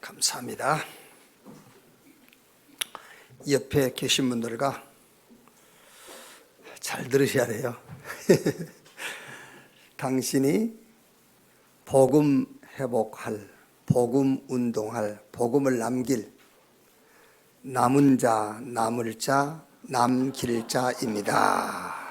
감사합니다. 옆에 계신 분들과 잘 들으셔야 돼요. 당신이 복음 회복할, 복음 운동할, 복음을 남길, 남은 자, 남을 자, 남길 자입니다.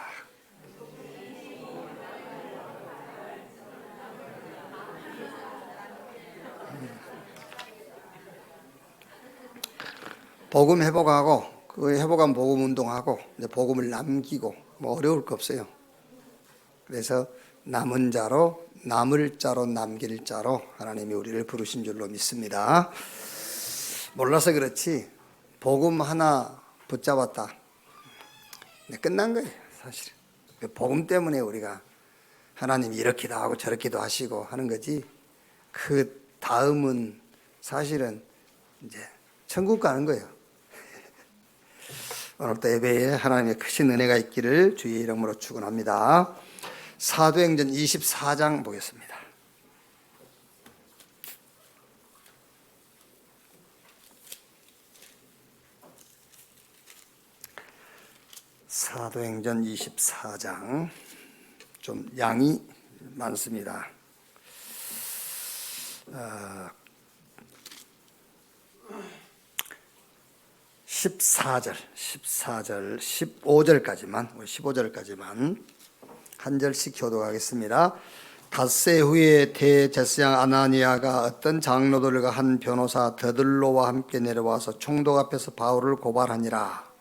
복음 회복하고 그 회복한 복음 운동하고 이제 복음을 남기고 뭐 어려울 거 없어요. 그래서 남은 자로, 남을 자로, 남길 자로 하나님이 우리를 부르신 줄로 믿습니다. 몰라서 그렇지 복음 하나 붙잡았다, 끝난 거예요. 사실은 복음 때문에 우리가 하나님이 이렇게도 하고 저렇게도 하시고 하는 거지, 그 다음은 사실은 이제 천국 가는 거예요. 오늘도 예배에 하나님의 크신 은혜가 있기를 주의 이름으로 축원합니다. 사도행전 24장 보겠습니다. 사도행전 24장 좀 양이 많습니다. 14절, 15절까지만 한 절씩 교독하겠습니다. 닷새 후에 대제사장 아나니아가 어떤 장로들과 한 변호사 더들로와 함께 내려와서 총독 앞에서 바울을 고발하니라.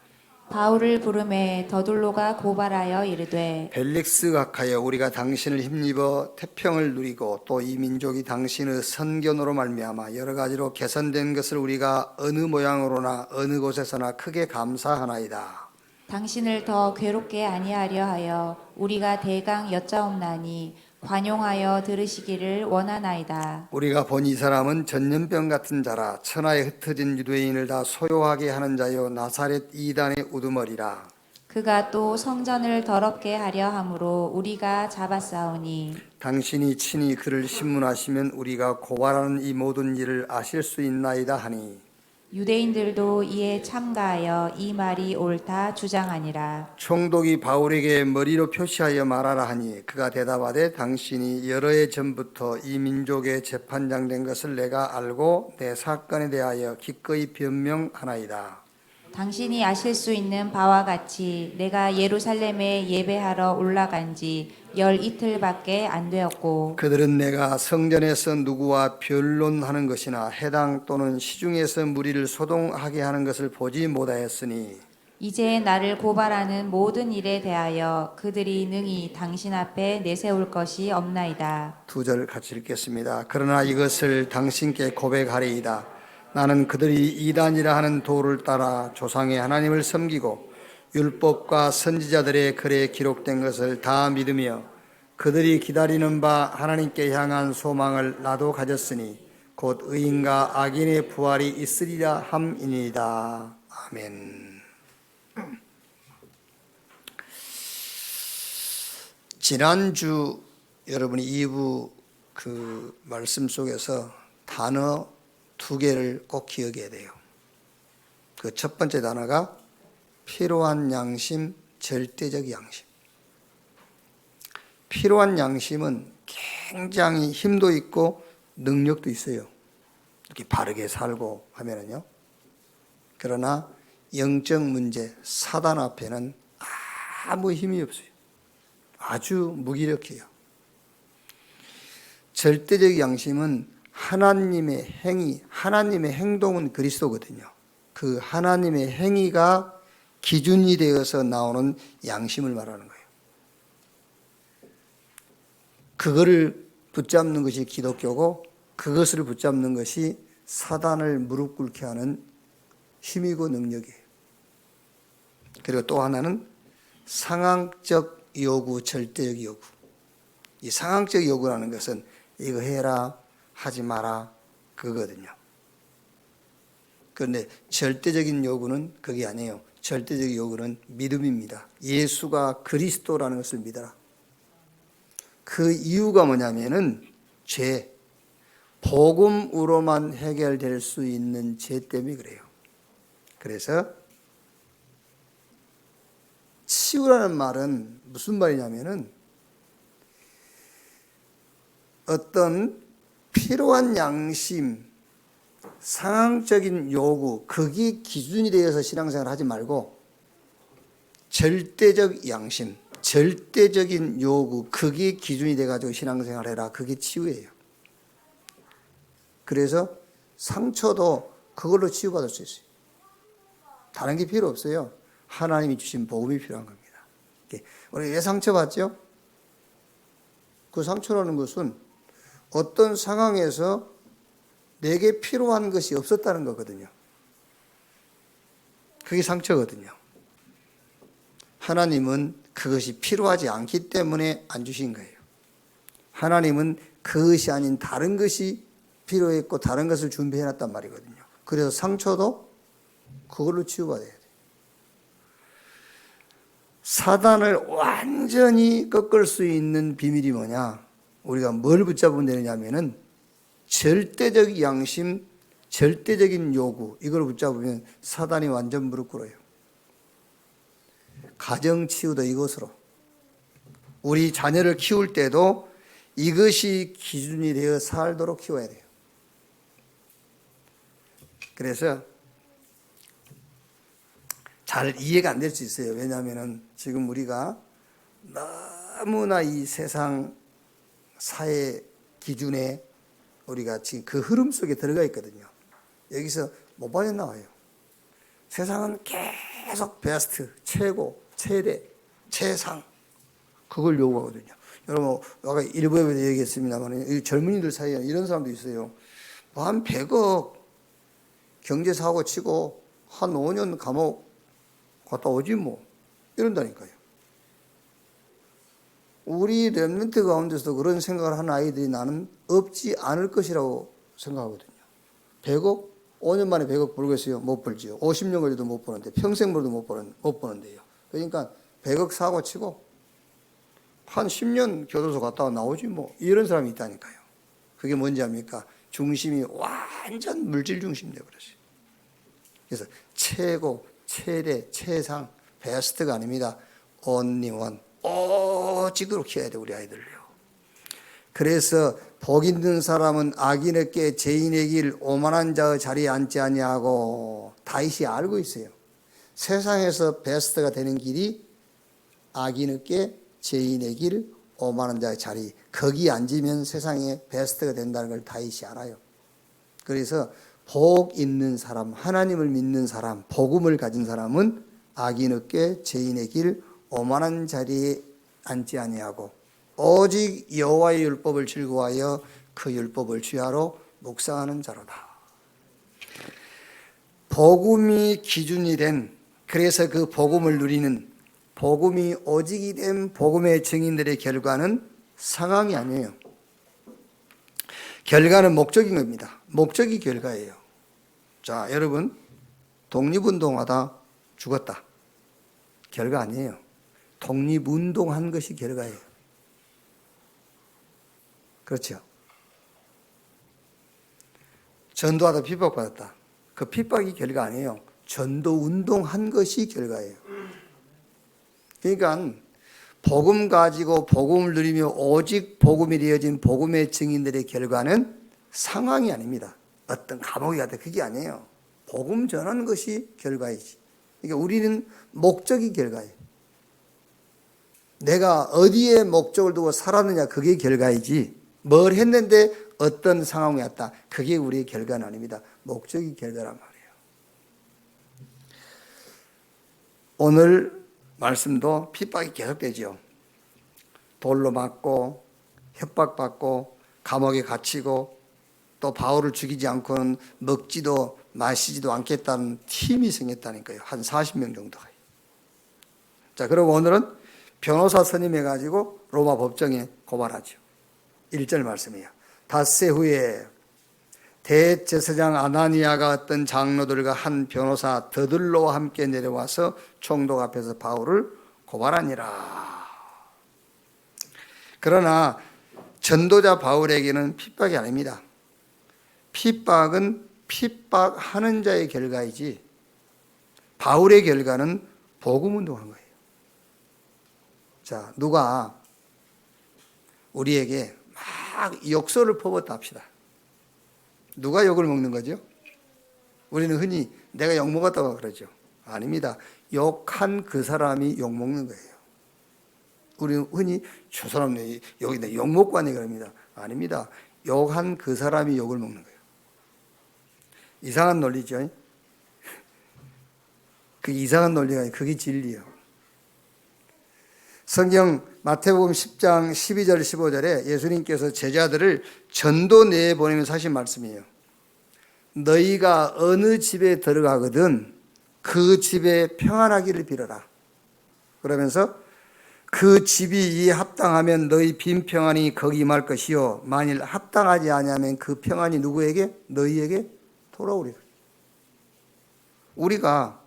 바울을 부르매 더둘로가 고발하여 이르되, 벨릭스 각하여, 우리가 당신을 힘입어 태평을 누리고 또 이 민족이 당신의 선견으로 말미암아 여러 가지로 개선된 것을 우리가 어느 모양으로나 어느 곳에서나 크게 감사하나이다. 당신을 더 괴롭게 아니하려 하여 우리가 대강 여짜옵나니 관용하여 들으시기를 원하나이다. 우리가 본 이 사람은 전염병 같은 자라, 천하에 흩어진 유대인을 다 소요하게 하는 자요 나사렛 이단의 우두머리라. 그가 또 성전을 더럽게 하려 함으로 우리가 잡았사오니 당신이 친히 그를 신문하시면 우리가 고발하는 이 모든 일을 아실 수 있나이다 하니, 유대인들도 이에 참가하여 이 말이 옳다 주장하니라. 총독이 바울에게 머리로 표시하여 말하라 하니, 그가 대답하되 당신이 여러 해 전부터 이 민족의 재판장 된 것을 내가 알고 내 사건에 대하여 기꺼이 변명하나이다. 당신이 아실 수 있는 바와 같이 내가 예루살렘에 예배하러 올라간 지 이틀밖에 안 되었고, 그들은 내가 성전에서 누구와 변론하는 것이나 해당 또는 시중에서 무리를 소동하게 하는 것을 보지 못하였으니, 이제 나를 고발하는 모든 일에 대하여 그들이 능히 당신 앞에 내세울 것이 없나이다. 2절 같이 읽겠습니다. 그러나 이것을 당신께 고백하리이다. 나는 그들이 이단이라 하는 도를 따라 조상의 하나님을 섬기고 율법과 선지자들의 글에 기록된 것을 다 믿으며 그들이 기다리는 바 하나님께 향한 소망을 나도 가졌으니 곧 의인과 악인의 부활이 있으리라 함이니이다. 아멘. 지난주 여러분이 2부 그 말씀 속에서 단어 2개를 꼭 기억해야 돼요. 그 첫 번째 단어가 필요한 양심, 절대적 양심. 필요한 양심은 굉장히 힘도 있고 능력도 있어요. 이렇게 바르게 살고 하면은요. 그러나 영적 문제, 사단 앞에는 아무 힘이 없어요. 아주 무기력해요. 절대적 양심은 하나님의 행위, 하나님의 행동은 그리스도거든요. 그 하나님의 행위가 기준이 되어서 나오는 양심을 말하는 거예요. 그거를 붙잡는 것이 기독교고, 그것을 붙잡는 것이 사단을 무릎 꿇게 하는 힘이고 능력이에요. 그리고 또 하나는 상황적 요구, 절대적 요구. 이 상황적 요구라는 것은 이거 해라, 하지 마라, 그거거든요. 그런데 절대적인 요구는 그게 아니에요. 절대적 요구는 믿음입니다. 예수가 그리스도라는 것을 믿어라. 그 이유가 뭐냐면은 죄, 복음으로만 해결될 수 있는 죄 때문에 그래요. 그래서 치유라는 말은 무슨 말이냐면은 어떤 필요한 양심, 상황적인 요구, 그게 기준이 되어서 신앙생활을 하지 말고 절대적 양심, 절대적인 요구, 그게 기준이 돼가지고 신앙생활을 해라. 그게 치유예요. 그래서 상처도 그걸로 치유받을 수 있어요. 다른 게 필요 없어요. 하나님이 주신 복음이 필요한 겁니다. 우리 왜 상처받죠? 그 상처라는 것은 어떤 상황에서 내게 필요한 것이 없었다는 거거든요. 그게 상처거든요. 하나님은 그것이 필요하지 않기 때문에 안 주신 거예요. 하나님은 그것이 아닌 다른 것이 필요했고 다른 것을 준비해놨단 말이거든요. 그래서 상처도 그걸로 치유받아야 돼요. 사단을 완전히 꺾을 수 있는 비밀이 뭐냐? 우리가 뭘 붙잡으면 되느냐면은 절대적 양심, 절대적인 요구, 이걸 붙잡으면 사단이 완전 무릎 꿇어요. 가정 치유도 이것으로. 우리 자녀를 키울 때도 이것이 기준이 되어 살도록 키워야 돼요. 그래서 잘 이해가 안 될 수 있어요. 왜냐하면 지금 우리가 너무나 이 세상 사회 기준에 우리가 지금 그 흐름 속에 들어가 있거든요. 여기서 못 빠져나와요. 세상은 계속 베스트, 최고, 최대, 최상, 그걸 요구하거든요. 여러분, 아까 일부에도 얘기했습니다만, 이 젊은이들 사이에 이런 사람도 있어요. 뭐 한 100억 경제사고 치고 한 5년 감옥 갔다 오지 뭐. 이런다니까요. 우리 렘넌트 가운데서도 그런 생각을 하는 아이들이 나는 없지 않을 것이라고 생각하거든요. 100억? 5년 만에 100억 벌겠어요? 못 벌지요. 50년 걸려도 못 버는데, 평생 벌도 못 버는데요. 그러니까 100억 사고 치고 한 10년 교도소 갔다가 나오지 뭐. 이런 사람이 있다니까요. 그게 뭔지 압니까? 중심이 완전 물질 중심 되어버렸어요. 그래서 최고, 최대, 최상, 베스트가 아닙니다. only one. 오직으로 키워야 돼, 우리 아이들을요. 그래서 복 있는 사람은 악인의 꾀 죄인의 길 오만한 자의 자리에 앉지 아니하고, 다윗이 알고 있어요. 세상에서 베스트가 되는 길이 악인의 꾀 죄인의 길 오만한 자의 자리, 거기 앉으면 세상에 베스트가 된다는 걸 다윗이 알아요. 그래서 복 있는 사람, 하나님을 믿는 사람, 복음을 가진 사람은 악인의 꾀 죄인의 길 오만한 자리에 앉지 아니하고 오직 여호와의 율법을 즐거워하여 그 율법을 주야로 묵상하는 자로다. 복음이 기준이 된, 그래서 그 복음을 누리는, 복음이 오직이 된 복음의 증인들의 결과는 상황이 아니에요. 결과는 목적인 겁니다. 목적이 결과예요. 자, 여러분, 독립운동하다 죽었다. 결과 아니에요. 독립운동한 것이 결과예요. 그렇죠? 전도하다 핍박받았다. 그 핍박이 결과 아니에요. 전도운동한 것이 결과예요. 그러니까 복음 가지고 복음을 누리며 오직 복음이 되어진 복음의 증인들의 결과는 상황이 아닙니다. 어떤 감옥이 가다 그게 아니에요. 복음 전하는 것이 결과이지. 그러니까 우리는 목적이 결과예요. 내가 어디에 목적을 두고 살았느냐 그게 결과이지, 뭘 했는데 어떤 상황이 왔다 그게 우리의 결과는 아닙니다. 목적이 결과란 말이에요. 오늘 말씀도 핍박이 계속되죠. 돌로 맞고 협박받고 감옥에 갇히고 또 바울을 죽이지 않고는 먹지도 마시지도 않겠다는 팀이 생겼다니까요. 한 40명 정도가. 자, 그리고 오늘은 변호사 선임해가지고 로마 법정에 고발하죠. 1절 말씀이에요. 닷새 후에 대제사장 아나니아가 어떤 장로들과 한 변호사 더들로와 함께 내려와서 총독 앞에서 바울을 고발하니라. 그러나 전도자 바울에게는 핍박이 아닙니다. 핍박은 핍박하는 자의 결과이지 바울의 결과는 복음 운동한 거예요. 자, 누가 우리에게 막 욕설을 퍼붓다 합시다. 누가 욕을 먹는 거죠? 우리는 흔히 내가 욕 먹었다고 그러죠. 아닙니다. 욕한 그 사람이 욕 먹는 거예요. 우리는 흔히 저 사람 여기 욕 먹고 하네 그럽니다. 아닙니다. 욕한 그 사람이 욕을 먹는 거예요. 이상한 논리죠. 그 이상한 논리가 그게 진리예요. 성경 마태복음 10장 12절 15절에 예수님께서 제자들을 전도 내보내면서 하신 말씀이에요. 너희가 어느 집에 들어가거든 그 집에 평안하기를 빌어라. 그러면서 그 집이 이에 합당하면 너희 빈 평안이 거기 임할 것이요 만일 합당하지 아니하면 그 평안이 누구에게? 너희에게 돌아오리라. 우리가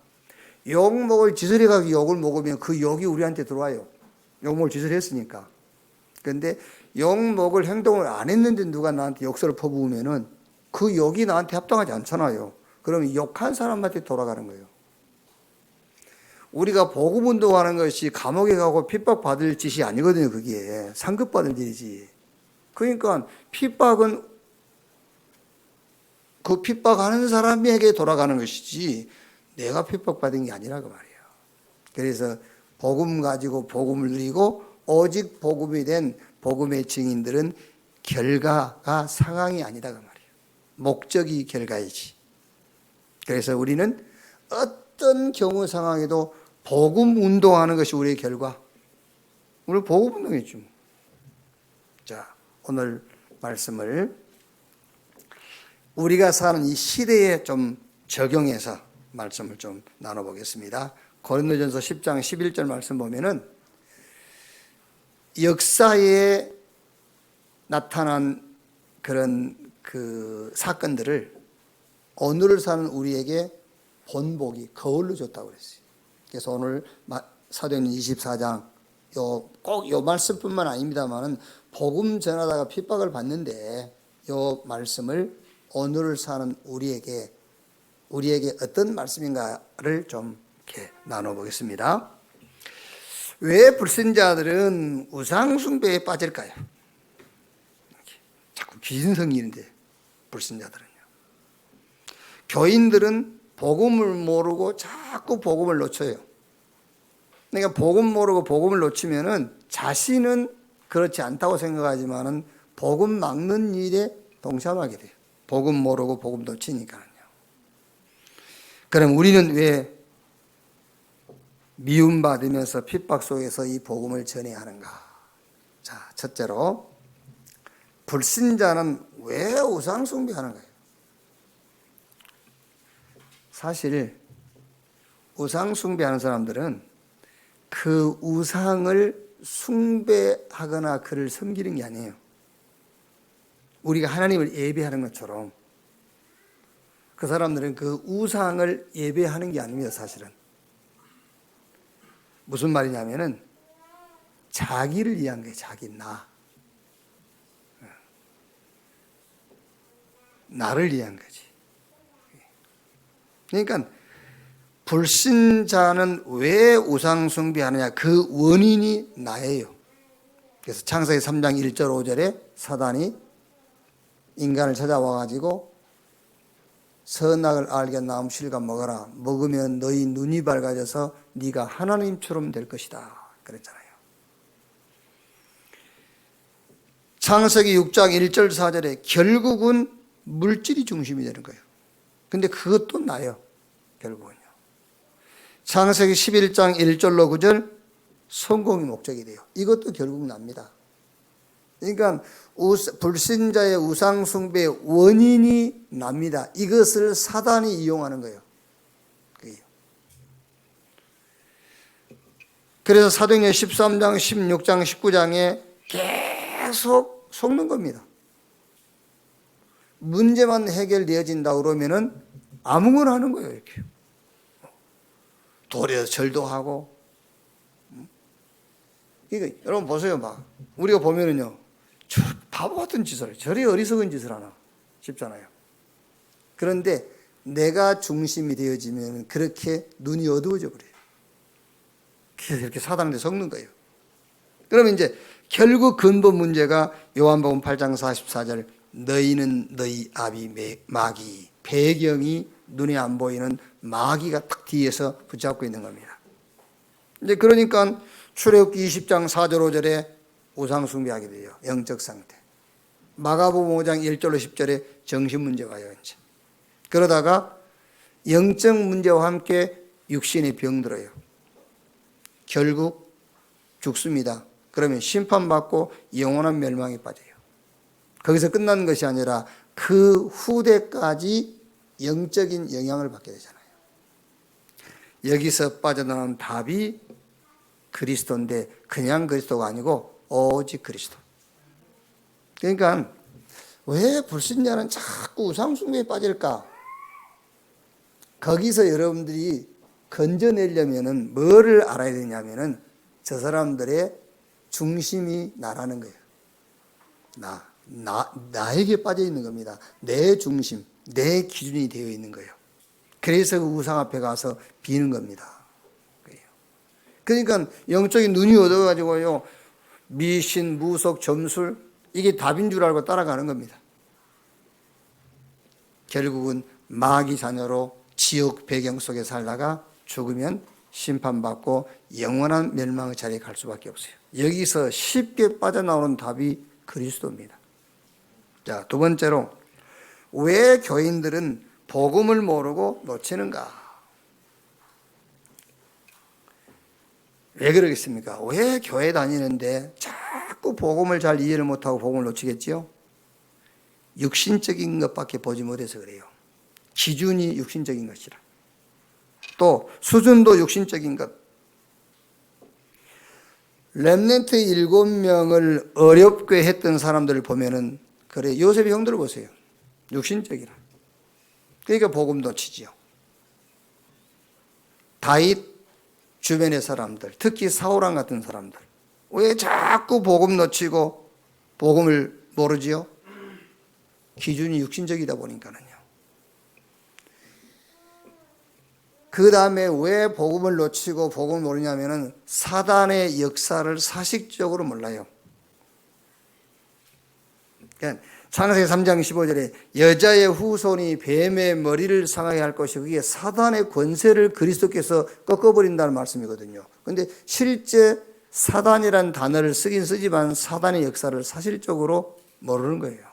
욕 먹을 짓을 해가지고 욕을 먹으면 그 욕이 우리한테 들어와요. 욕 먹을 짓을 했으니까. 그런데 욕 먹을 행동을 안 했는데 누가 나한테 욕설을 퍼부으면은 그 욕이 나한테 합당하지 않잖아요. 그러면 욕한 사람한테 돌아가는 거예요. 우리가 복음 운동하는 것이 감옥에 가고 핍박받을 짓이 아니거든요. 그게 상급받을 일이지. 그러니까 핍박은 그 핍박하는 사람에게 돌아가는 것이지 내가 핍박받은 게 아니라고 말이에요. 그래서 복음 가지고 복음을 누리고 오직 복음이 된 복음의 증인들은 결과가 상황이 아니다고 말이에요. 목적이 결과이지. 그래서 우리는 어떤 경우 상황에도 복음 운동하는 것이 우리의 결과. 우리 복음 운동이죠. 자, 오늘 말씀을 우리가 사는 이 시대에 좀 적용해서 말씀을 좀 나눠보겠습니다. 고린도전서 10장 11절 말씀 보면은 역사에 나타난 그런 그 사건들을 오늘을 사는 우리에게 본보기, 거울로 줬다고 그랬어요. 그래서 오늘 사도행전 24장 꼭 요 말씀뿐만 아닙니다만은 복음 전하다가 핍박을 받는데 요 말씀을 오늘을 사는 우리에게 어떤 말씀인가를 좀 이렇게 나눠보겠습니다. 왜 불신자들은 우상숭배에 빠질까요? 자꾸 귀신성인인데 불신자들은요. 교인들은 복음을 모르고 자꾸 복음을 놓쳐요. 그러니까 복음 모르고 복음을 놓치면은 자신은 그렇지 않다고 생각하지만은 복음 막는 일에 동참하게 돼요. 복음 모르고 복음 놓치니까요. 그럼 우리는 왜 미움받으면서 핍박 속에서 이 복음을 전해야 하는가? 자, 첫째로 불신자는 왜 우상숭배하는 거예요? 사실 우상숭배하는 사람들은 그 우상을 숭배하거나 그를 섬기는 게 아니에요. 우리가 하나님을 예배하는 것처럼 그 사람들은 그 우상을 예배하는 게 아닙니다. 사실은 무슨 말이냐면은 자기를 위한 거예요. 자기 나를 위한 거지. 그러니까 불신자는 왜 우상 숭배하느냐? 그 원인이 나예요. 그래서 창세기 3장 1절 5절에 사단이 인간을 찾아와 가지고 선악을 알게 나무 실과 먹어라. 먹으면 너희 눈이 밝아져서 네가 하나님처럼 될 것이다. 그랬잖아요. 창세기 6장 1절 4절에 결국은 물질이 중심이 되는 거예요. 근데 그것도 나요. 결국은요. 창세기 11장 1절로 9절 성공이 목적이 돼요. 이것도 결국 납니다. 그러니까 불신자의 우상숭배의 원인이 납니다. 이것을 사단이 이용하는 거예요. 그래서 사도행전 13장, 16장, 19장에 계속 속는 겁니다. 문제만 해결되어진다 그러면은 아무거나 하는 거예요. 이렇게 도리에서 절도 하고. 이거 여러분 보세요. 막 우리가 보면은요, 바보 같은 짓을, 저리 어리석은 짓을 하나 싶잖아요. 그런데 내가 중심이 되어지면 그렇게 눈이 어두워져 버려요. 그래서 이렇게 사단한테 속는 거예요. 그러면 이제 결국 근본 문제가 요한복음 8장 44절 너희는 너희 아비 마귀, 배경이 눈에 안 보이는 마귀가 딱 뒤에서 붙잡고 있는 겁니다. 이제 그러니까 출애굽기 20장 4절 5절에 우상 숭배하게 돼요. 영적 상태. 마가복음 5장 1절로 10절에 정신 문제가 와요. 이제. 그러다가 영적 문제와 함께 육신이 병들어요. 결국 죽습니다. 그러면 심판받고 영원한 멸망에 빠져요. 거기서 끝나는 것이 아니라 그 후대까지 영적인 영향을 받게 되잖아요. 여기서 빠져나온 답이 그리스도인데 그냥 그리스도가 아니고 오직 그리스도. 그러니까 왜 불신자는 자꾸 우상숭배에 빠질까? 거기서 여러분들이 건져내려면은 뭐를 알아야 되냐면은 저 사람들의 중심이 나라는 거예요. 나에게 빠져 있는 겁니다. 내 중심, 내 기준이 되어 있는 거예요. 그래서 그 우상 앞에 가서 비는 겁니다. 그러니까 영적인 눈이 얻어가지고요, 미신, 무속, 점술, 이게 답인 줄 알고 따라가는 겁니다. 결국은 마귀 자녀로 지옥 배경 속에 살다가 죽으면 심판받고 영원한 멸망의 자리에 갈 수밖에 없어요. 여기서 쉽게 빠져나오는 답이 그리스도입니다. 자, 두 번째로 왜 교인들은 복음을 모르고 놓치는가? 왜 그러겠습니까? 왜 교회 다니는데 자꾸 복음을 잘 이해를 못하고 복음을 놓치겠지요? 육신적인 것밖에 보지 못해서 그래요. 기준이 육신적인 것이라. 또 수준도 육신적인 것. 렘넌트 7명을 어렵게 했던 사람들을 보면은 그래, 요셉의 형들을 보세요. 육신적이라. 그러니까 복음 놓치지요. 다윗 주변의 사람들, 특히 사울왕 같은 사람들, 왜 자꾸 복음 놓치고 복음을 모르지요? 기준이 육신적이다 보니까는요. 그 다음에 왜 복음을 놓치고 복음을 모르냐면은 사단의 역사를 사실적으로 몰라요. 그러니까 창세기 3장 15절에 여자의 후손이 뱀의 머리를 상하게 할 것이고 그게 사단의 권세를 그리스도께서 꺾어버린다는 말씀이거든요. 그런데 실제 사단이라는 단어를 쓰긴 쓰지만 사단의 역사를 사실적으로 모르는 거예요.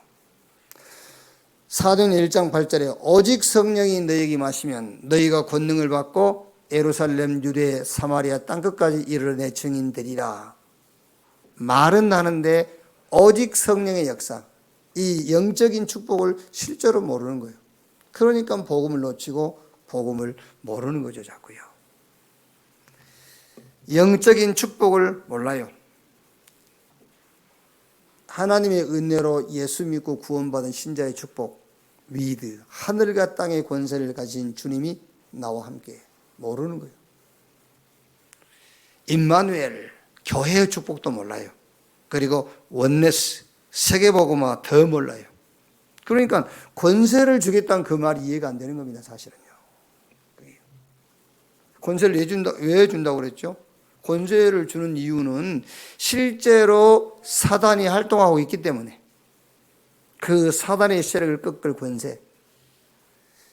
사도행 1장 8절에 오직 성령이 너희에게 마시면 너희가 권능을 받고 예루살렘, 유대, 사마리아 땅끝까지 이르러 내 증인 되리라. 말은 하는데 오직 성령의 역사, 이 영적인 축복을 실제로 모르는 거예요. 그러니까 복음을 놓치고 복음을 모르는 거죠, 자꾸요. 영적인 축복을 몰라요. 하나님의 은혜로 예수 믿고 구원받은 신자의 축복, 위드, 하늘과 땅의 권세를 가진 주님이 나와 함께 모르는 거예요. 임마누엘, 교회의 축복도 몰라요. 그리고 원네스, 세계복음화 더 몰라요. 그러니까 권세를 주겠다는 그 말이 이해가 안 되는 겁니다, 사실은요. 권세를 왜 준다고 그랬죠? 권세를 주는 이유는 실제로 사단이 활동하고 있기 때문에 그 사단의 세력을 꺾을 권세,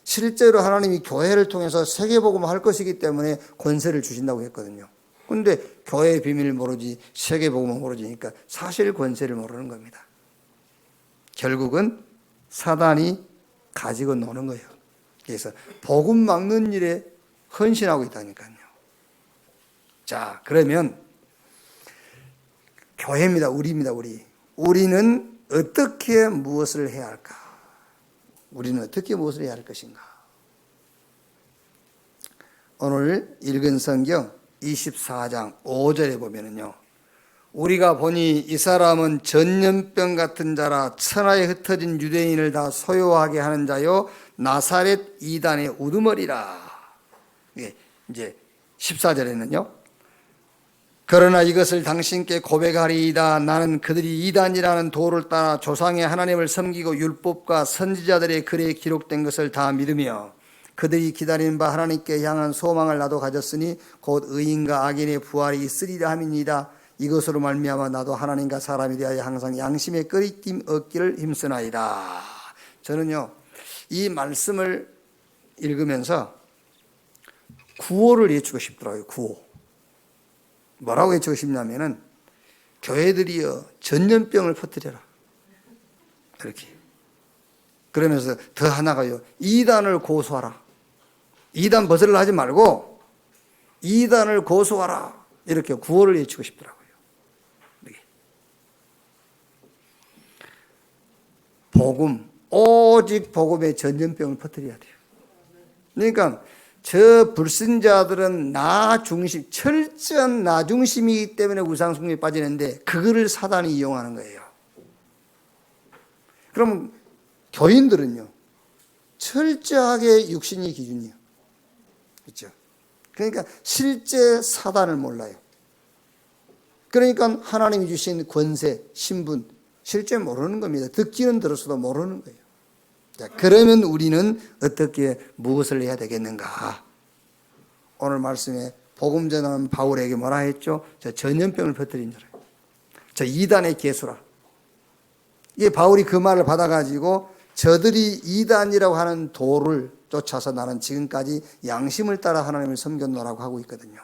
실제로 하나님이 교회를 통해서 세계복음을 할 것이기 때문에 권세를 주신다고 했거든요. 그런데 교회의 비밀을 모르지 세계복음을 모르지니까 사실 권세를 모르는 겁니다. 결국은 사단이 가지고 노는 거예요. 그래서 복음 막는 일에 헌신하고 있다니까요. 자, 그러면 교회입니다. 우리입니다. 우리는 어떻게 무엇을 해야 할까? 우리는 어떻게 무엇을 해야 할 것인가? 오늘 읽은 성경 24장 5절에 보면은요, 우리가 보니 이 사람은 전염병 같은 자라 천하에 흩어진 유대인을 다 소요하게 하는 자요 나사렛 이단의 우두머리라. 이제 14절에는요, 그러나 이것을 당신께 고백하리이다. 나는 그들이 이단이라는 도를 따라 조상의 하나님을 섬기고 율법과 선지자들의 글에 기록된 것을 다 믿으며 그들이 기다리는 바 하나님께 향한 소망을 나도 가졌으니 곧 의인과 악인의 부활이 있으리라 함이니이다. 이것으로 말미암아 나도 하나님과 사람에 대하여 항상 양심의 끄리낌 얻기를 힘쓰나이다. 저는요, 이 말씀을 읽으면서 구호를 외치고 싶더라고요. 구호. 뭐라고 외치고 싶냐면은 교회들이여 전염병을 퍼뜨려라. 이렇게. 그러면서 더 하나가요. 이단을 고소하라. 이단 버설을 하지 말고 이단을 고소하라. 이렇게 구호를 외치고 싶더라고요. 이렇게. 복음, 오직 복음의 전염병을 퍼뜨려야 돼요. 그러니까 저 불신자들은 나 중심, 철저한 나 중심이기 때문에 우상숭배에 빠지는데 그거를 사단이 이용하는 거예요. 그럼 교인들은요, 철저하게 육신이 기준이에요. 그렇죠? 그러니까 실제 사단을 몰라요. 그러니까 하나님이 주신 권세, 신분, 실제 모르는 겁니다. 듣기는 들었어도 모르는 거예요. 자, 그러면 우리는 어떻게 무엇을 해야 되겠는가? 오늘 말씀에 복음 전하는 바울에게 뭐라 했죠? 저 전염병을 퍼뜨린 자라. 저 이단의 개수라. 이게 바울이 그 말을 받아가지고 저들이 이단이라고 하는 도를 쫓아서 나는 지금까지 양심을 따라 하나님을 섬겼노라고 하고 있거든요.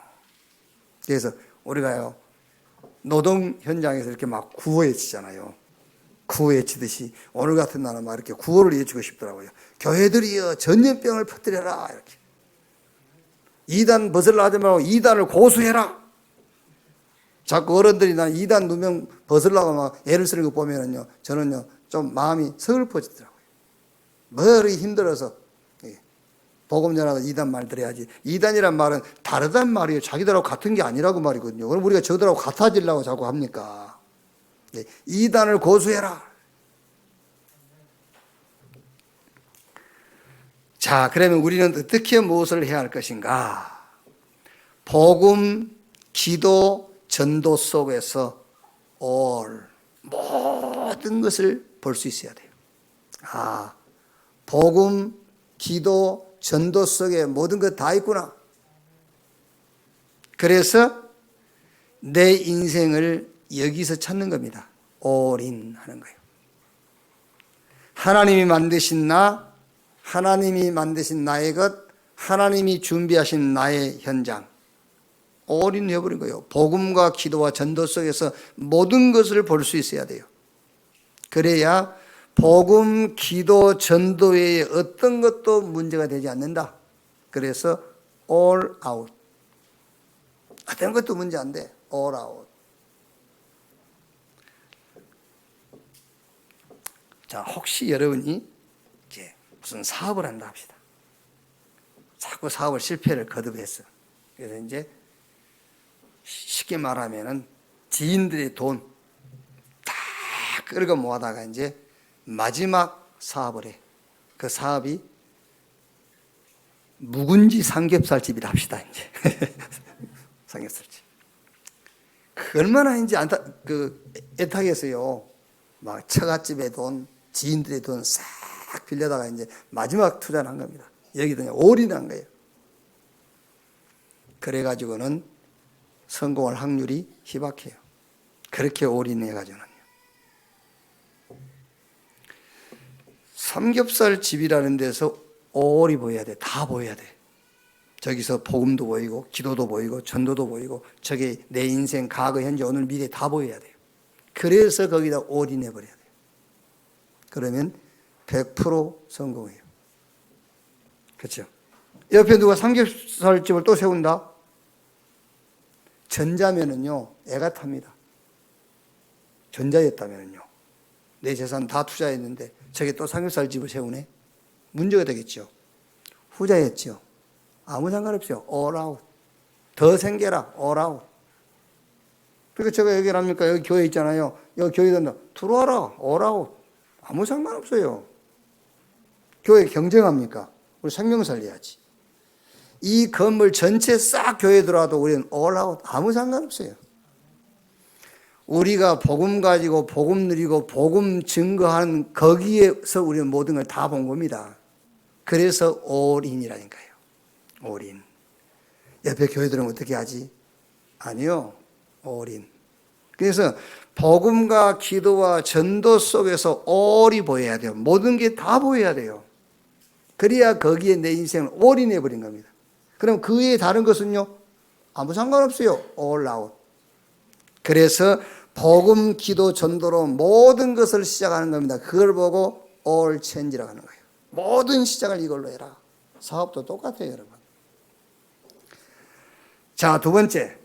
그래서 우리가요, 노동 현장에서 이렇게 막 구호외치잖아요. 구호외치듯이 오늘 같은 날은 막 이렇게 구호를 외치고 싶더라고요. 교회들이여 전염병을 퍼뜨려라. 이렇게. 이단 벗으려 하지 말고 이단을 고수해라. 자꾸 어른들이 난 이단 누명 벗으려고 막 애를 쓰는 거 보면은요, 저는요, 좀 마음이 서글퍼지더라고요. 머리 힘들어서. 복음 전하다 이단 말 들어야지. 이단이란 말은 다르단 말이에요. 자기들하고 같은 게 아니라고 말이거든요. 그럼 우리가 저들하고 같아지려고 자꾸 합니까? 이단을 고수해라. 자, 그러면 우리는 어떻게 무엇을 해야 할 것인가? 복음, 기도, 전도 속에서 모든 것을 볼 수 있어야 돼요. 복음, 기도, 전도 속에 모든 것 다 있구나. 그래서 내 인생을 여기서 찾는 겁니다. 올인하는 거예요. 하나님이 만드신 나, 하나님이 만드신 나의 것, 하나님이 준비하신 나의 현장. 올인해버린 거예요. 복음과 기도와 전도 속에서 모든 것을 볼 수 있어야 돼요. 그래야 복음, 기도, 전도 외에 어떤 것도 문제가 되지 않는다. 그래서 all out. 어떤 것도 문제 안 돼. all out. 자, 혹시 여러분이 이제 무슨 사업을 한다 합시다. 자꾸 사업을 실패를 거듭했어. 그래서 이제 쉽게 말하면은 지인들의 돈 다 끌고 모아다가 이제 마지막 사업을 해. 그 사업이 묵은지 삼겹살집이라 합시다, 이제. 삼겹살집. 얼마나 이제 애타겠어요. 막 처갓집의 돈, 지인들의 돈 싹 빌려다가 이제 마지막 투자를 한 겁니다. 여기다 올인한 거예요. 그래가지고는 성공할 확률이 희박해요. 그렇게 올인해가지고는요. 삼겹살 집이라는 데서 올이 보여야 돼. 다 보여야 돼. 저기서 복음도 보이고 기도도 보이고 전도도 보이고 저게 내 인생 과거 현재 오늘 미래 다 보여야 돼요. 그래서 거기다 올인해버려야 돼요. 그러면 100% 성공해요. 그렇죠? 옆에 누가 삼겹살집을 또 세운다? 전자면은요, 애가 탑니다. 전자였다면은요, 내 재산 다 투자했는데 저게 또 삼겹살집을 세우네? 문제가 되겠죠. 후자였죠. 아무 상관없어요. all out. 더 생겨라. all out. 그러니까 제가 얘기를 합니까? 여기 교회 있잖아요. 여기 교회 된다. 들어와라. all out. 아무 상관없어요. 교회 경쟁합니까? 우리 생명 살려야지. 이 건물 전체 싹 교회 들어와도 우리는 all out. 아무 상관없어요. 우리가 복음 가지고 복음 누리고 복음 증거하는 거기에서 우리는 모든 걸 다 본 겁니다. 그래서 올인이라니까요. 올인. 옆에 교회들은 어떻게 하지? 아니요. 올인. 그래서 복음과 기도와 전도 속에서 올이 보여야 돼요. 모든 게 다 보여야 돼요. 그래야 거기에 내 인생을 올인해 버린 겁니다. 그럼 그 외에 다른 것은요? 아무 상관없어요. all out. 그래서 복음, 기도, 전도로 모든 것을 시작하는 겁니다. 그걸 보고 all change라고 하는 거예요. 모든 시작을 이걸로 해라. 사업도 똑같아요, 여러분. 자, 두 번째.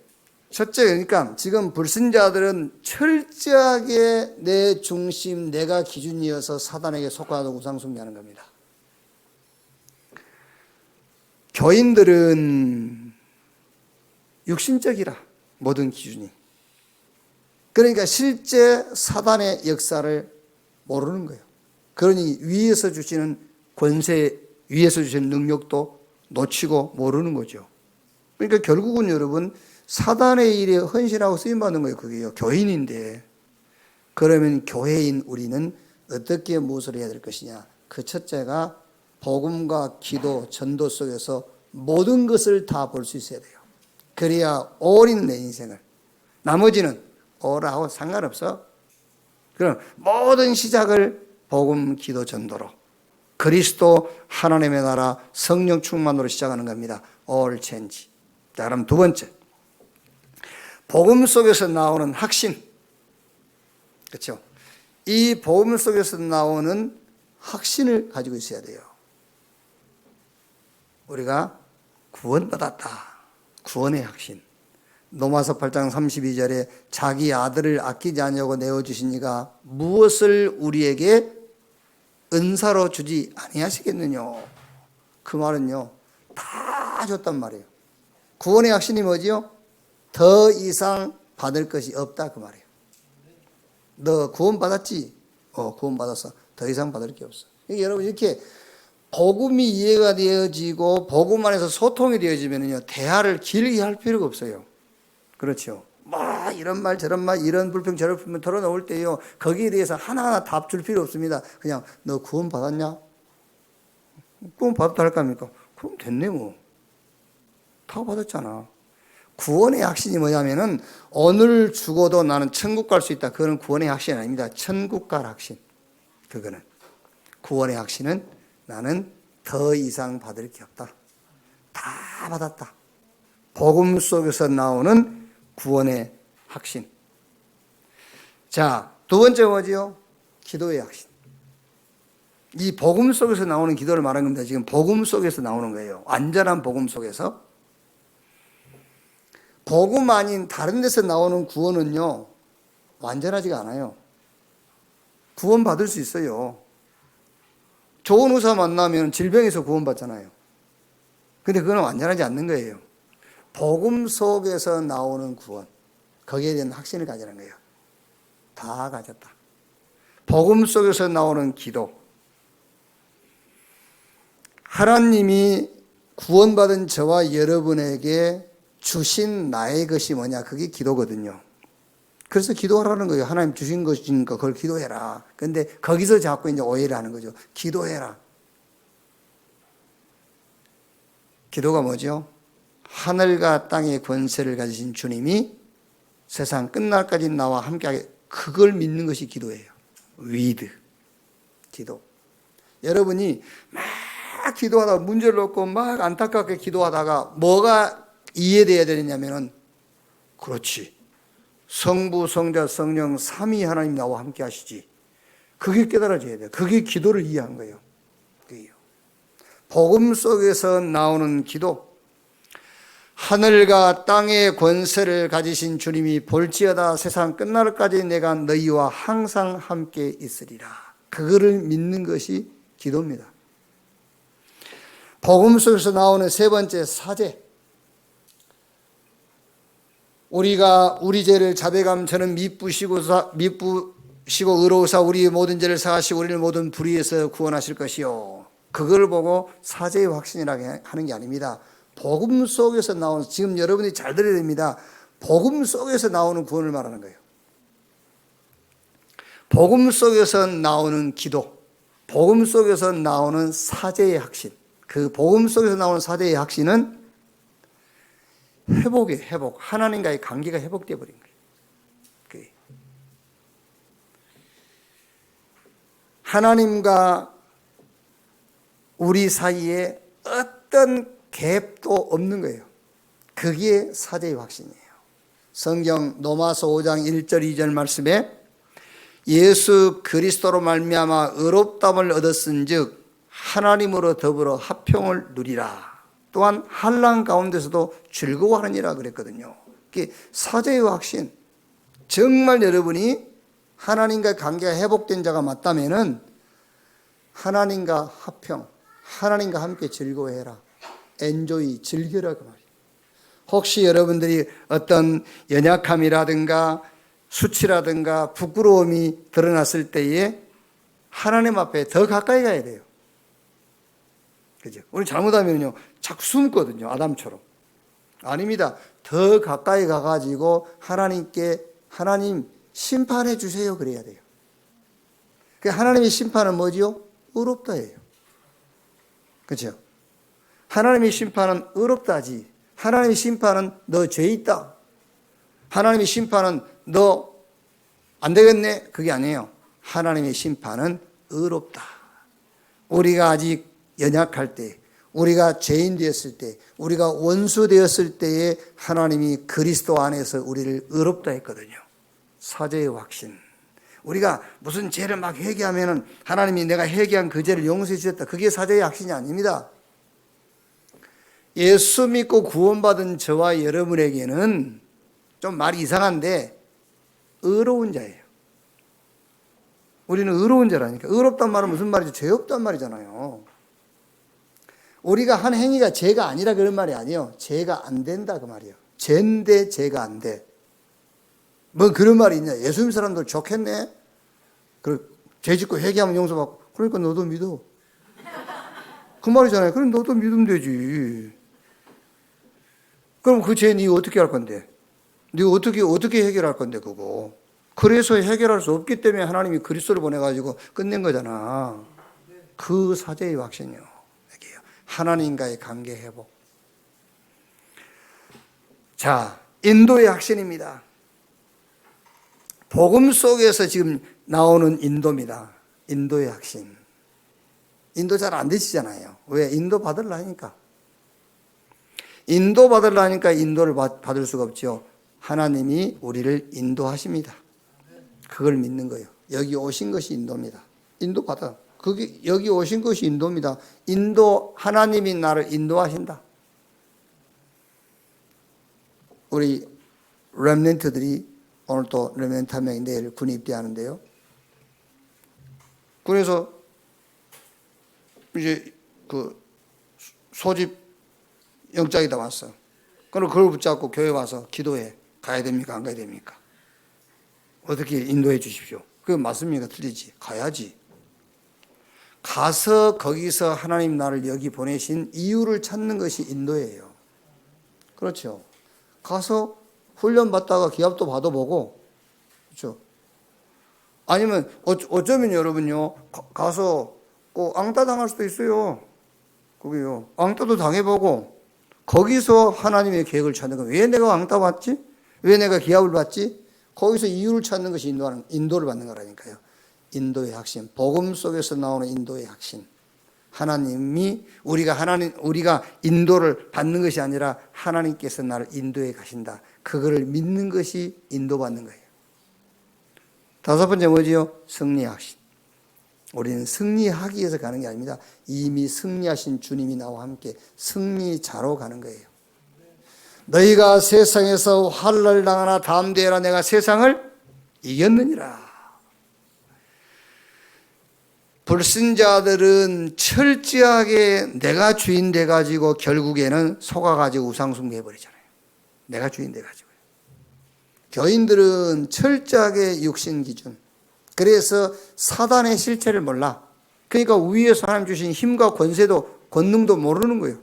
첫째, 그러니까 지금 불신자들은 철저하게 내 중심, 내가 기준이어서 사단에게 속하고 우상숭배하는 겁니다. 교인들은 육신적이라, 모든 기준이. 그러니까 실제 사단의 역사를 모르는 거예요. 그러니 위에서 주시는 권세, 위에서 주시는 능력도 놓치고 모르는 거죠. 그러니까 결국은 여러분, 사단의 일에 헌신하고 쓰임받는 거예요. 그게요. 교인인데. 그러면 교회인 우리는 어떻게 무엇을 해야 될 것이냐. 그 첫째가 복음과 기도, 전도 속에서 모든 것을 다 볼 수 있어야 돼요. 그래야 올인 내 인생을. 나머지는 올하고 상관없어. 그럼 모든 시작을 복음, 기도, 전도로. 그리스도 하나님의 나라 성령 충만으로 시작하는 겁니다. all change. 자, 그럼 두 번째. 복음 속에서 나오는 확신. 그렇죠? 이 복음 속에서 나오는 확신을 가지고 있어야 돼요. 우리가 구원받았다. 구원의 확신. 로마서 8장 32절에 자기 아들을 아끼지 않냐고 내어주시니가 무엇을 우리에게 은사로 주지 아니하시겠느냐. 그 말은요, 다 줬단 말이에요. 구원의 확신이 뭐지요? 더 이상 받을 것이 없다 그 말이에요. 너 구원 받았지? 구원 받았어. 더 이상 받을 게 없어. 여러분 이렇게 복음이 이해가 되어지고 복음 안에서 소통이 되어지면요 대화를 길게 할 필요가 없어요. 그렇죠. 이런 말 저런 말 이런 불평 저런 불평 털어놓을 때요 거기에 대해서 하나하나 답 줄 필요 없습니다. 그냥 너 구원 받았냐? 구원 받았다 할까 합니까? 그럼 됐네 뭐. 다 받았잖아. 구원의 확신이 뭐냐면은 오늘 죽어도 나는 천국 갈 수 있다. 그거는 구원의 확신이 아닙니다. 천국 갈 확신. 그거는 구원의 확신은 나는 더 이상 받을 게 없다. 다 받았다. 복음 속에서 나오는 구원의 확신. 자, 두 번째 뭐지요? 기도의 확신. 이 복음 속에서 나오는 기도를 말하는 겁니다. 지금 복음 속에서 나오는 거예요. 완전한 복음 속에서. 복음 아닌 다른 데서 나오는 구원은요, 완전하지가 않아요. 구원 받을 수 있어요. 좋은 의사 만나면 질병에서 구원받잖아요. 근데 그건 완전하지 않는 거예요. 복음 속에서 나오는 구원, 거기에 대한 확신을 가지는 거예요. 다 가졌다. 복음 속에서 나오는 기도. 하나님이 구원받은 저와 여러분에게 주신 나의 것이 뭐냐? 그게 기도거든요. 그래서 기도하라는 거예요. 하나님 주신 것이니까 그걸 기도해라. 근데 거기서 자꾸 이제 오해를 하는 거죠. 기도해라. 기도가 뭐죠? 하늘과 땅의 권세를 가지신 주님이 세상 끝날까지 나와 함께하게, 그걸 믿는 것이 기도예요. 위드. 기도. 여러분이 막 기도하다가 문제를 놓고 막 안타깝게 기도하다가 뭐가 이해돼야 되느냐면은, 그렇지. 성부, 성자, 성령, 삼위 하나님 나와 함께 하시지. 그게 깨달아져야 돼요. 그게 기도를 이해한 거예요. 그게요. 복음 속에서 나오는 기도. 하늘과 땅의 권세를 가지신 주님이 볼지어다 세상 끝날까지 내가 너희와 항상 함께 있으리라. 그거를 믿는 것이 기도입니다. 복음 속에서 나오는 세 번째 사죄. 우리가 우리 죄를 자백하면 저는 미쁘시고 의로우사 우리의 모든 죄를 사하시고 우리를 모든 불의에서 구원하실 것이요. 그걸 보고 사죄의 확신이라고 하는 게 아닙니다. 복음 속에서 나오는, 지금 여러분이 잘 들어야 됩니다. 복음 속에서 나오는 구원을 말하는 거예요. 복음 속에서 나오는 기도, 복음 속에서 나오는 사제의 확신, 그 복음 속에서 나오는 사제의 확신은 회복이에요. 회복. 하나님과의 관계가 회복되어 버린 거예요. 하나님과 우리 사이에 어떤 갭도 없는 거예요. 그게 사제의 확신이에요. 성경 로마서 5장 1절 2절 말씀에 예수 그리스도로 말미암아 의롭다함을 얻었은즉 하나님으로 더불어 화평을 누리라. 또한 환난 가운데서도 즐거워하느니라 그랬거든요. 그게 사제의 확신. 정말 여러분이 하나님과의 관계가 회복된 자가 맞다면은 하나님과 화평, 하나님과 함께 즐거워해라. 엔조이, 즐겨라 그 말이에요. 혹시 여러분들이 어떤 연약함이라든가 수치라든가 부끄러움이 드러났을 때에 하나님 앞에 더 가까이 가야 돼요. 그죠? 우리 잘못하면요, 자꾸 숨거든요. 아담처럼. 아닙니다. 더 가까이 가가지고 하나님께 하나님 심판해 주세요. 그래야 돼요. 그 하나님의 심판은 뭐지요? 의롭다예요. 그렇죠? 하나님의 심판은 의롭다지. 하나님의 심판은 너 죄 있다. 하나님의 심판은 너 안 되겠네. 그게 아니에요. 하나님의 심판은 의롭다. 우리가 아직 연약할 때, 우리가 죄인 되었을 때, 우리가 원수 되었을 때에 하나님이 그리스도 안에서 우리를 의롭다 했거든요. 사제의 확신. 우리가 무슨 죄를 막 회개하면은 하나님이 내가 회개한 그 죄를 용서해 주셨다. 그게 사제의 확신이 아닙니다. 예수 믿고 구원받은 저와 여러분에게는 좀 말이 이상한데 의로운 자예요. 우리는 의로운 자라니까. 의롭단 말은 무슨 말이죠? 죄 없단 말이잖아요. 우리가 한 행위가 죄가 아니라 그런 말이 아니에요. 죄가 안 된다 그 말이에요. 죄인데 죄가 안 돼. 뭐 그런 말이 있냐. 예수 믿는 사람들 좋겠네. 죄 짓고 회개하면 용서받고. 그러니까 너도 믿어. 그 말이잖아요. 그럼 너도 믿으면 되지. 그럼 그 죄 니 어떻게 할 건데? 니 어떻게 해결할 건데 그거. 그래서 해결할 수 없기 때문에 하나님이 그리스도를 보내가지고 끝낸 거잖아. 그 사제의 확신이요. 하나님과의 관계 회복. 자, 인도의 확신입니다. 복음 속에서 지금 나오는 인도입니다. 인도의 확신. 인도 잘 안 되시잖아요. 왜? 인도 받으려니까. 인도 받으려니까 인도를 받을 수가 없죠. 하나님이 우리를 인도하십니다. 그걸 믿는 거예요. 여기 오신 것이 인도입니다. 인도 받아. 여기 오신 것이 인도입니다. 인도, 하나님이 나를 인도하신다. 우리 렘넌트들이 오늘 또 렘넌트 한 명이 내일 군에 입대하는데요. 그래서 이제 그 소집 영장이 다 왔어. 그럼 그걸 붙잡고 교회 와서 기도해. 가야 됩니까? 안 가야 됩니까? 어떻게 인도해 주십시오. 그게 맞습니까? 틀리지. 가야지. 가서 거기서 하나님 나를 여기 보내신 이유를 찾는 것이 인도예요. 그렇죠. 가서 훈련 받다가 기합도 받아보고, 그렇죠. 아니면 어쩌면 여러분요, 가서 꼭 앙따 당할 수도 있어요. 그게요. 앙따도 당해보고, 거기서 하나님의 계획을 찾는 거예요. 왜 내가 앙따 받지? 왜 내가 기합을 받지? 거기서 이유를 찾는 것이 인도를 받는 거라니까요. 인도의 확신, 복음 속에서 나오는 인도의 확신. 하나님이 우리가 인도를 받는 것이 아니라 하나님께서 나를 인도해 가신다. 그거를 믿는 것이 인도받는 거예요. 다섯 번째 뭐지요? 승리의 확신. 우리는 승리하기 위해서 가는 게 아닙니다. 이미 승리하신 주님이 나와 함께 승리자로 가는 거예요. 너희가 세상에서 환난을 당하나 담대하라. 내가 세상을 이겼느니라. 불신자들은 철저하게 내가 주인 돼가지고 결국에는 속아가지고 우상숭배해버리잖아요. 내가 주인 돼가지고요. 교인들은 철저하게 육신 기준. 그래서 사단의 실체를 몰라. 그러니까 위에서 하나님 주신 힘과 권능도 모르는 거예요.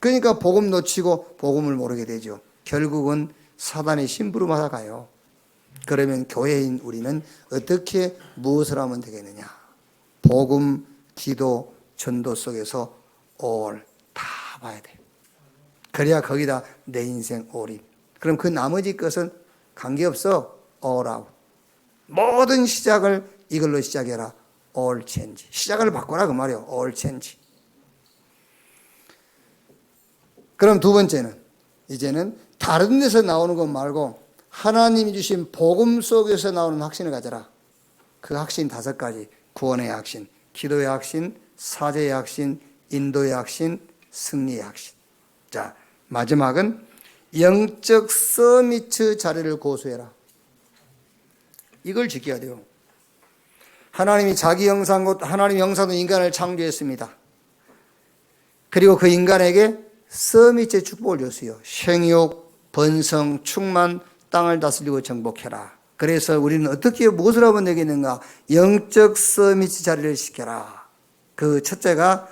그러니까 복음 놓치고 복음을 모르게 되죠. 결국은 사단의 심부름하다 가요. 그러면 교회인 우리는 어떻게 무엇을 하면 되겠느냐? 복음, 기도, 전도 속에서 all 다 봐야 돼. 그래야 거기다 내 인생 올인. 그럼 그 나머지 것은 관계없어. all out. 모든 시작을 이걸로 시작해라. all change. 시작을 바꿔라 그 말이에요. all change. 그럼 두 번째는 이제는 다른 데서 나오는 것 말고 하나님이 주신 복음 속에서 나오는 확신을 가져라. 그 확신 5가지. 구원의 확신, 기도의 확신, 사죄의 확신, 인도의 확신, 승리의 확신. 자, 마지막은 영적 서미트 자리를 고수해라. 이걸 지켜야 돼요. 하나님이 자기 형상과 하나님 형상으로 인간을 창조했습니다. 그리고 그 인간에게 서밋의 축복을 줬어요. 생육, 번성, 충만, 땅을 다스리고 정복해라. 그래서 우리는 어떻게 무엇을 하면 되겠는가? 영적 서밋 자리를 시켜라. 그 첫째가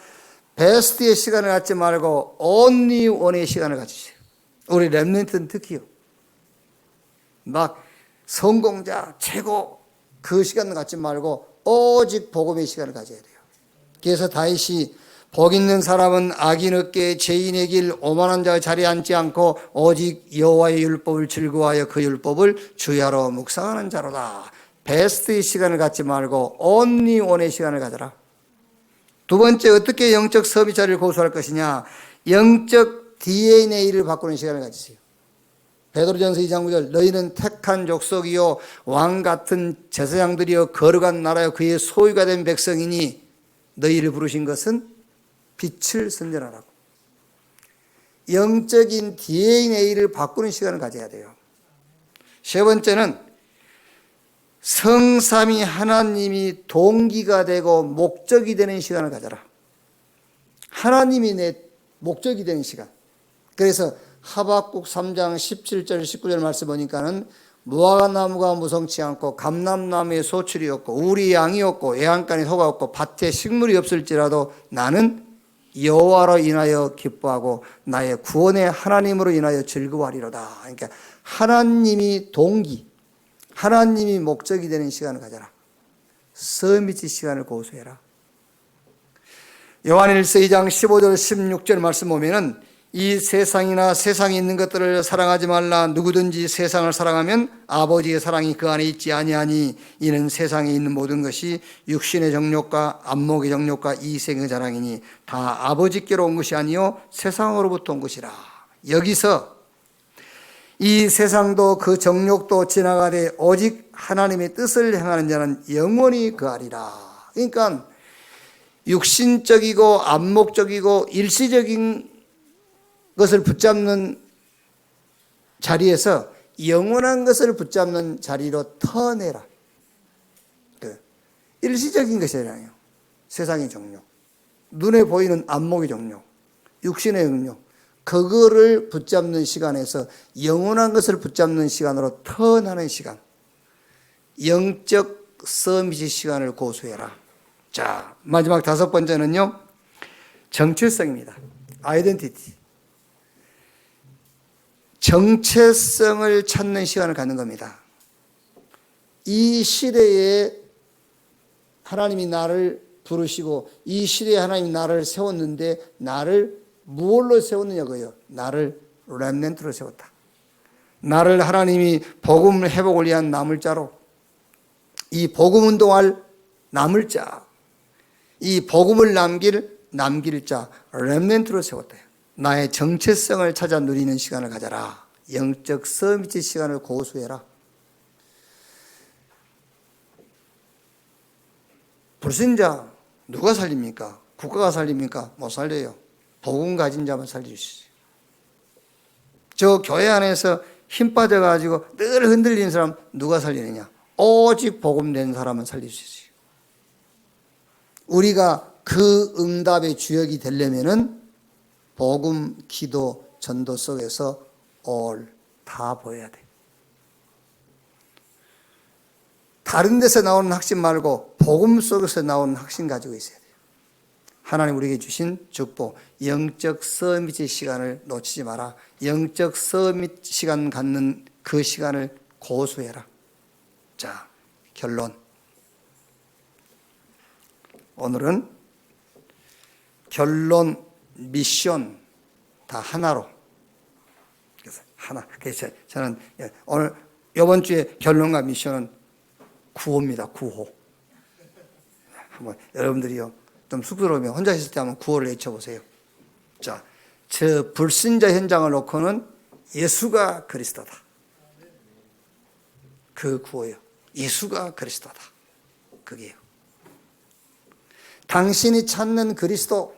베스트의 시간을 갖지 말고 only one의 시간을 가지세요. 우리 렘넌트는 특히요. 막 성공자, 최고 그 시간을 갖지 말고 오직 복음의 시간을 가져야 돼요. 그래서 다윗이 복 있는 사람은 악인 어깨에 죄인의 길 오만한 자의 자리에 앉지 않고 오직 여호와의 율법을 즐거워하여 그 율법을 주야로 묵상하는 자로다. 베스트의 시간을 갖지 말고 only one의 시간을 가져라. 두 번째, 어떻게 영적 서밋 자리를 고수할 것이냐? 영적 DNA를 바꾸는 시간을 가지세요. 베드로전서 2장 9절 너희는 택한 족속이요 왕 같은 제사장들이요 거룩한 나라요 그의 소유가 된 백성이니 너희를 부르신 것은 빛을 선전하라고. 영적인 DNA를 바꾸는 시간을 가져야 돼요. 세 번째는 성삼위 하나님이 동기가 되고 목적이 되는 시간을 가져라. 하나님이 내 목적이 되는 시간. 그래서 하박국 3장 17절 19절 말씀 보니까는 무화과나무가 무성치 않고 감람나무에 소출이 없고 우리 양이 없고 애양간에 소가 없고 밭에 식물이 없을지라도 나는 여호와로 인하여 기뻐하고 나의 구원의 하나님으로 인하여 즐거워하리로다. 그러니까 하나님이 동기, 하나님이 목적이 되는 시간을 가져라. 서밋 시간을 고수해라. 요한일서 2장 15절 16절 말씀 보면은 이 세상이나 세상에 있는 것들을 사랑하지 말라. 누구든지 세상을 사랑하면 아버지의 사랑이 그 안에 있지 아니하니 이는 세상에 있는 모든 것이 육신의 정욕과 안목의 정욕과 이생의 자랑이니 다 아버지께로 온 것이 아니요 세상으로부터 온 것이라. 여기서 이 세상도 그 정욕도 지나가되 오직 하나님의 뜻을 행하는 자는 영원히 거하리라. 그러니까 육신적이고 안목적이고 일시적인 것을 붙잡는 자리에서 영원한 것을 붙잡는 자리로 터내라. 일시적인 것이 아니에요. 세상의 정욕, 눈에 보이는 안목의 정욕, 육신의 정욕, 그거를 붙잡는 시간에서 영원한 것을 붙잡는 시간으로 턴하는 시간, 영적 서밋의 시간을 고수해라. 자, 마지막 5번째는요, 정체성입니다. 아이덴티티. 정체성을 찾는 시간을 갖는 겁니다. 이 시대에 하나님이 나를 부르시고 이 시대에 하나님이 나를 세웠는데 나를 무엇로 세웠느냐고요? 나를 렘넌트로 세웠다. 나를 하나님이 복음 회복을 위한 남을 자로, 이 복음 운동할 남을 자, 이 복음을 남길 자, 렘넌트로 세웠다. 나의 정체성을 찾아 누리는 시간을 가져라. 영적 서밋의 시간을 고수해라. 불신자 누가 살립니까? 국가가 살립니까? 못 살려요. 복음 가진 자만 살릴 수 있어요. 저 교회 안에서 힘 빠져가지고 늘 흔들리는 사람 누가 살리느냐? 오직 복음 된 사람은 살릴 수 있어요. 우리가 그 응답의 주역이 되려면은 복음, 기도, 전도 속에서 all 다 보여야 돼. 다른 데서 나오는 확신 말고 복음 속에서 나오는 확신 가지고 있어야 돼요. 하나님 우리에게 주신 축복, 영적 서밋의 시간을 놓치지 마라. 영적 서밋 시간 갖는 그 시간을 고수해라. 자, 결론. 오늘은 결론, 미션 다 하나로. 그래서 하나. 그래서 저는 오늘 이번 주에 결론과 미션은 구호입니다. 구호. 한번 여러분들이요 좀 쑥스러우면 혼자 있을 때 한번 구호를 외쳐보세요. 자, 저 불신자 현장을 놓고는 예수가 그리스도다. 그 구호예요. 예수가 그리스도다. 그게요. 당신이 찾는 그리스도.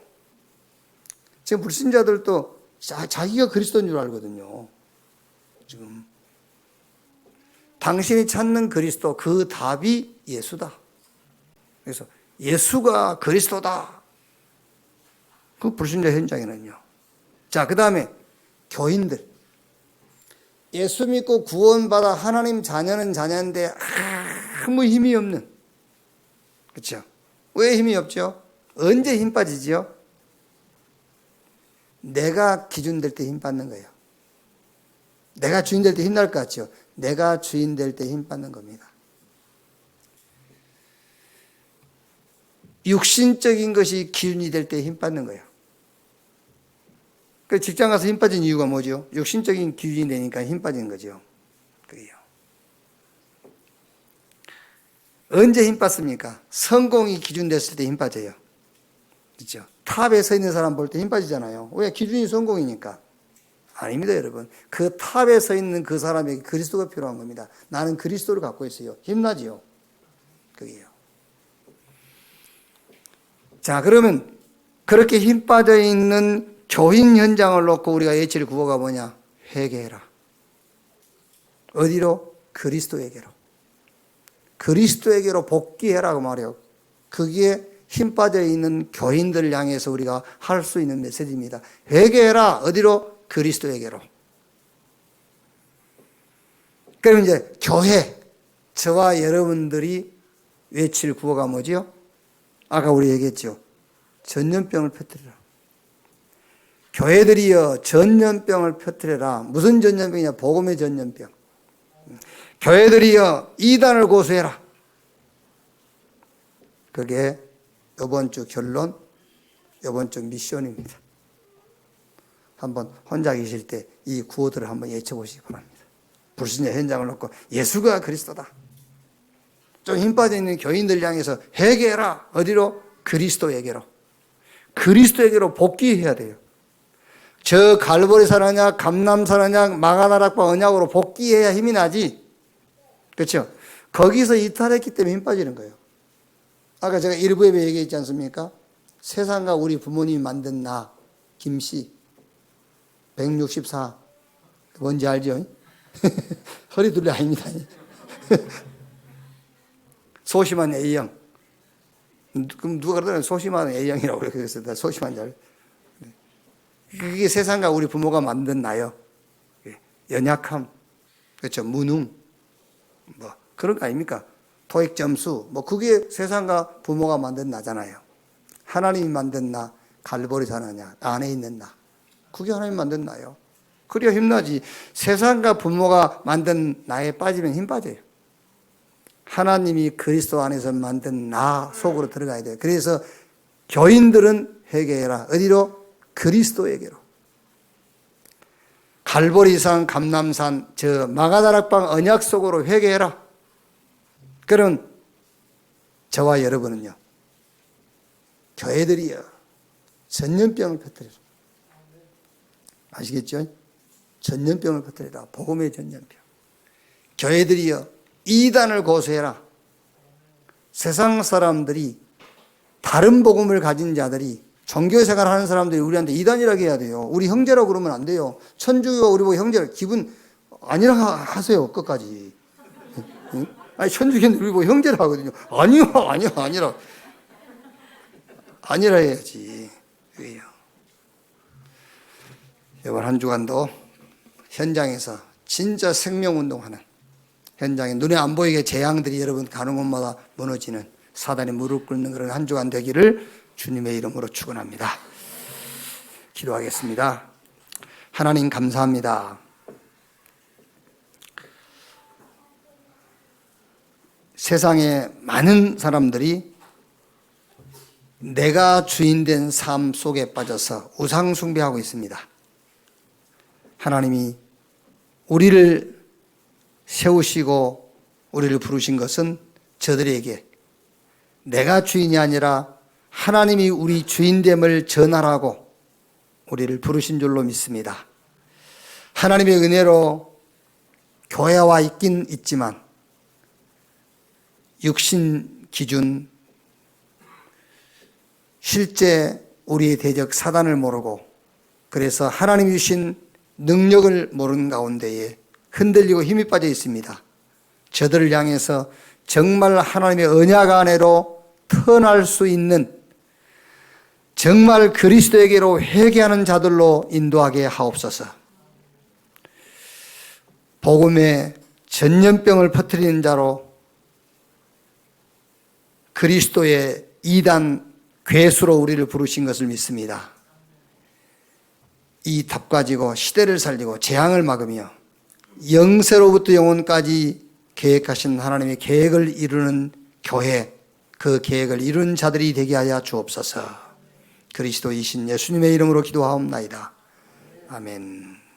지금 불신자들도 자기가 그리스도인 줄 알거든요. 지금 당신이 찾는 그리스도, 그 답이 예수다. 그래서 예수가 그리스도다. 그 불신자 현장에는요. 자, 그 다음에 교인들. 예수 믿고 구원받아 하나님 자녀는 자녀인데 아무 힘이 없는. 그렇죠? 왜 힘이 없죠? 언제 힘 빠지죠? 내가 기준 될 때 힘 받는 거예요. 내가 주인 될 때 힘날 것 같죠? 내가 주인 될 때 힘 받는 겁니다. 육신적인 것이 기준이 될 때 힘 받는 거예요. 그 직장 가서 힘 빠진 이유가 뭐죠? 육신적인 기준이 되니까 힘 빠진 거죠. 그래요. 언제 힘 빠집니까? 성공이 기준 됐을 때 힘 빠져요. 그렇죠? 탑에 서 있는 사람 볼 때 힘 빠지잖아요. 왜? 기준이 성공이니까. 아닙니다, 여러분. 그 탑에 서 있는 그 사람에게 그리스도가 필요한 겁니다. 나는 그리스도를 갖고 있어요. 힘나지요. 그게요. 자, 그러면 그렇게 힘 빠져 있는 교인 현장을 놓고 우리가 예치를 구호가 뭐냐? 회개해라. 어디로? 그리스도에게로. 그리스도에게로 복귀해라고 말해요. 그게 힘 빠져 있는 교인들을 향해서 우리가 할 수 있는 메시지입니다. 회개해라. 어디로? 그리스도에게로. 그럼 이제 교회, 저와 여러분들이 외칠 구호가 뭐지요? 아까 우리 얘기했죠. 전염병을 펴뜨리라. 교회들이여 전염병을 펴뜨려라. 무슨 전염병이냐? 복음의 전염병. 교회들이여 이단을 고소해라. 그게 이번 주 결론, 이번 주 미션입니다. 한번 혼자 계실 때 이 구호들을 한번 외쳐보시기 바랍니다. 불신자 현장을 놓고 예수가 그리스도다. 좀 힘 빠져 있는 교인들 향해서 회개해라. 어디로? 그리스도에게로. 그리스도에게로 복귀해야 돼요. 저 갈보리 산언약, 감람 산언약, 마가다락방 언약으로 복귀해야 힘이 나지. 그렇죠? 거기서 이탈했기 때문에 힘 빠지는 거예요. 아까 제가 일부에 얘기했지 않습니까? 세상과 우리 부모님이 만든 나, 김씨, 164. 뭔지 알죠? 허리 둘레 아닙니다. 소심한 A형. 그럼 누가 그러더라고요. 소심한 A형이라고 그래서 나 소심한 줄 알고. 그게 세상과 우리 부모가 만든 나요. 연약함, 그렇죠? 무능, 뭐 그런 거 아닙니까? 토익 점수, 뭐 그게 세상과 부모가 만든 나잖아요. 하나님이 만든 나, 갈보리 산언약 안에 있는 나, 그게 하나님 만든 나요. 그래야 힘나지. 세상과 부모가 만든 나에 빠지면 힘 빠져요. 하나님이 그리스도 안에서 만든 나 속으로 들어가야 돼요. 그래서 교인들은 회개해라. 어디로? 그리스도에게로. 갈보리산, 감람산, 저 마가다락방 언약 속으로 회개해라. 그럼 저와 여러분은요, 교회들이요, 전염병을 퍼뜨리라. 아시겠죠? 전염병을 퍼뜨리라. 복음의 전염병. 교회들이요, 이단을 고소해라. 세상 사람들이, 다른 복음을 가진 자들이, 종교 생활하는 사람들이 우리한테 이단이라고 해야 돼요. 우리 형제라고 그러면 안 돼요. 천주교가 우리 보고 형제라, 기분 아니라고 하세요. 끝까지. 응? 아니, 천주교는 우리 보고 형제라 하거든요. 아니라. 아니라 해야지. 왜요? 이번 한 주간도 현장에서 진짜 생명운동하는, 현장에 눈에 안 보이게 재앙들이 여러분 가는 곳마다 무너지는, 사단이 무릎 꿇는 그런 한 주간 되기를 주님의 이름으로 축원합니다. 기도하겠습니다. 하나님 감사합니다. 세상에 많은 사람들이 내가 주인된 삶 속에 빠져서 우상 숭배하고 있습니다. 하나님이 우리를 세우시고 우리를 부르신 것은 저들에게 내가 주인이 아니라 하나님이 우리 주인됨을 전하라고 우리를 부르신 줄로 믿습니다. 하나님의 은혜로 교회와 있긴 있지만 육신 기준, 실제 우리의 대적 사단을 모르고 그래서 하나님이 주신 능력을 모르는 가운데에 흔들리고 힘이 빠져 있습니다. 저들을 향해서 정말 하나님의 언약 안으로 터날 수 있는 정말 그리스도에게로 회개하는 자들로 인도하게 하옵소서. 복음의 전염병을 퍼뜨리는 자로 그리스도의 이단 괴수로 우리를 부르신 것을 믿습니다. 이 답 가지고 시대를 살리고 재앙을 막으며 영세로부터 영혼까지 계획하신 하나님의 계획을 이루는 교회, 그 계획을 이루는 자들이 되게 하여 주옵소서. 그리스도이신 예수님의 이름으로 기도하옵나이다. 아멘.